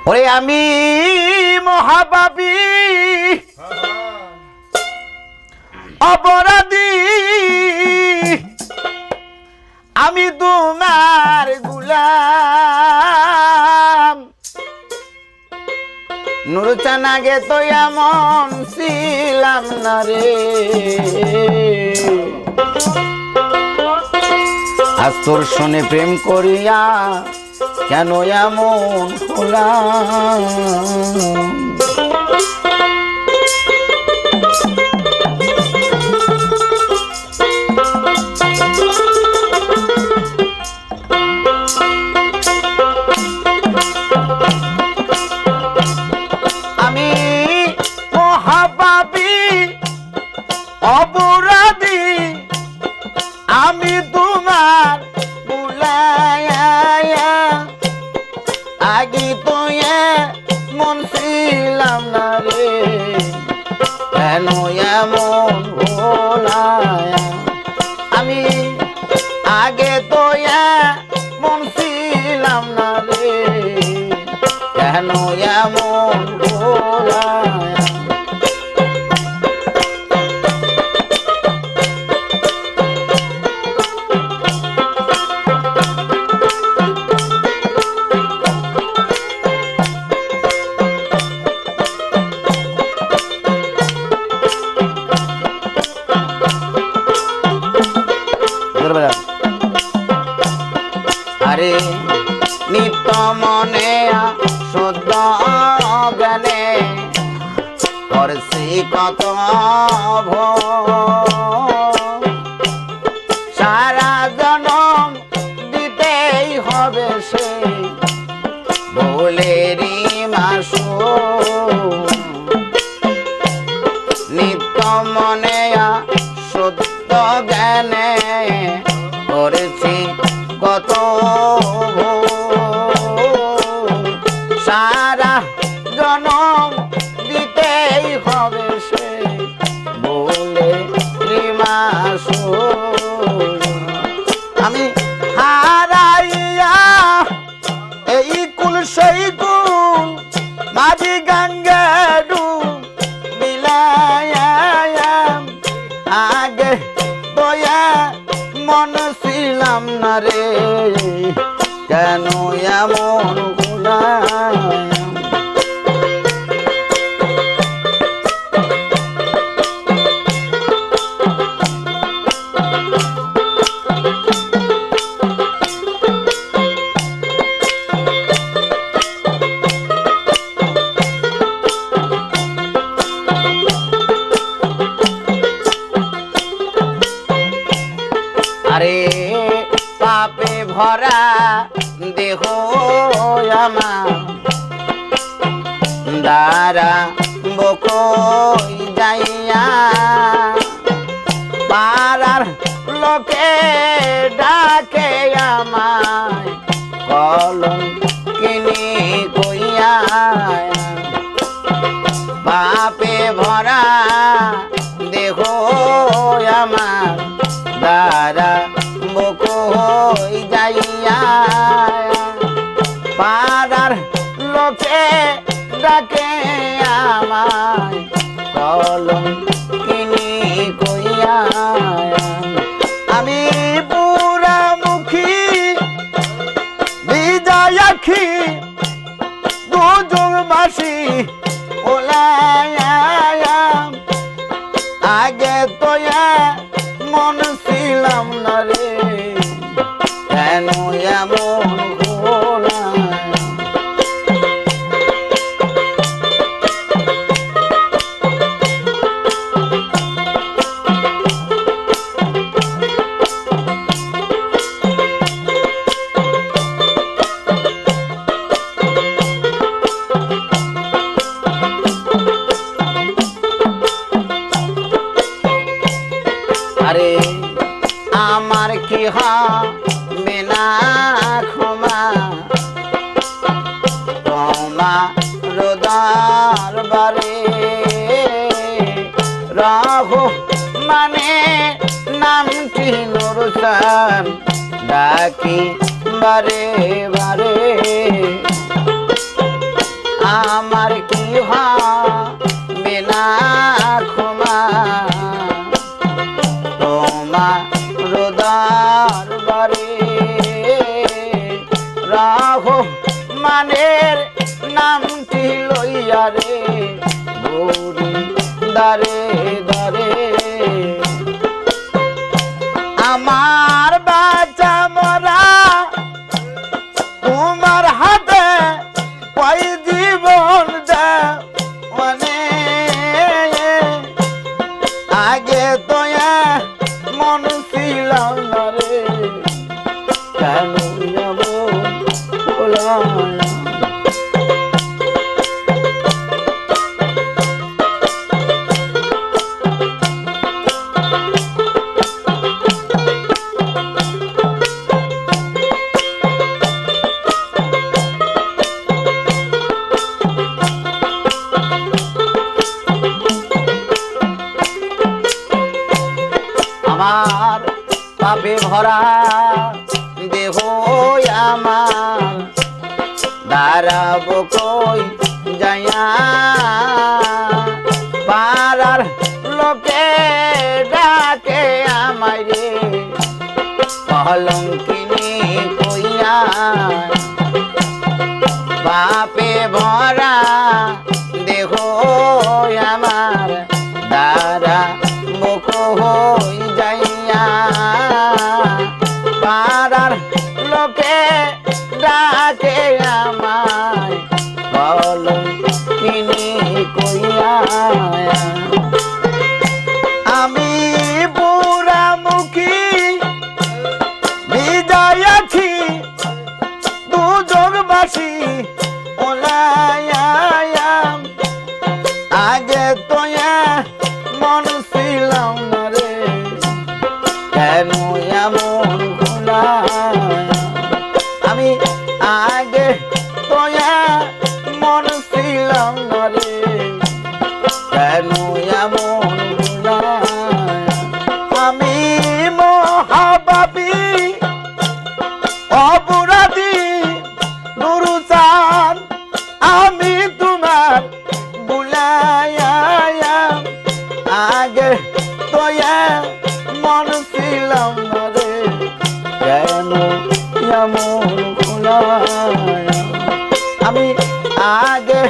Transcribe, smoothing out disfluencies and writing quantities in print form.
ওরে আমি মহাপাপী অপরাধী, আমি তোমার গোলাম। নুরচান আগে তো এমন ছিলাম না রে, আজ তোর শোনে প্রেম করিয়া কেন এমন হলাম। আমি মহাপাপী অপরাধী, আমি তোমার বুলায়া, আগে তো মন ছিলাম না রে, কেন এমন হলাম। আমি আগে তো মন ছিলাম না রে, কেন এমন হলাম। আরে নিত্য মনে শুদ্ধ জ্ঞানে করছি কত সারা জনম দিতেই হবে সে ভুলেরই মাসু। নিত্য মনে শুদ্ধ জ্ঞানে করেছি কত সারা জনম দিতেই হবে সে বলে মাসু। আমি হারাইয়া এই কুল সেই কুল মাঝি গঙ্গা বিলায়া, আগে দয়া মন ছিলাম না রে, কেন এমন গুনাহ। আরে পাপে ভরা দেহ আমার দ্বারা বকই যাইয়া, পাড়ার লোকে ডাকে আমায় কলঙ্কিনী কইয়া। পাপে ভরা দেহ আমার দ্বারা বকই যাইয়া, পাড়ার লোকে ডাকে আমায় কলঙ্কিনী কইয়া। আমি পুরা মুখী বিজয় আখি দুজুর বাসি ওলায়া, আগে তো মন ছিলাম না রে, কেন এমন হলাম। আরে আমার কি হবে না ক্ষমা, তোমার দরবারে রাহো মানে নামটি নুরচান ডাকি বারে বারে। আমার কি হবে না ক্ষমা তোমার দরবারে রহমানের নামটি লইয়া রে বুড়ি দারে দারে আমার বাচ্চা মরা তোমার হাতে পাই জীবন মানে আগে তো মন ছিলাম না রে কেন আমার পাপে ভরা দেহ আমার দাঁড়াবো কই যাইয়া পাড়ার লোকে ডাকে আমায় রে কলঙ্কিনী কইয়া পাপে ভরা দেহ আমার দাঁড়া মুখ হই যাইয়া পাড়ার লোকে ডাকে আমায় কলঙ্কিনী কইয়া আমি বুড়া মুখী বিজয়াছি দুজগবাসী ওলায়া আগে তো মন ছিলাম না রে কেন এমন গুণা আমি আগে তো মন ছিলাম না রে কেন এমন গুণা আমি মহাপাপী অপরাধী নুরুচান আমি তোমার বুলায়া আগে তো মন ছিলাম না রে কেন এমন আমি আগে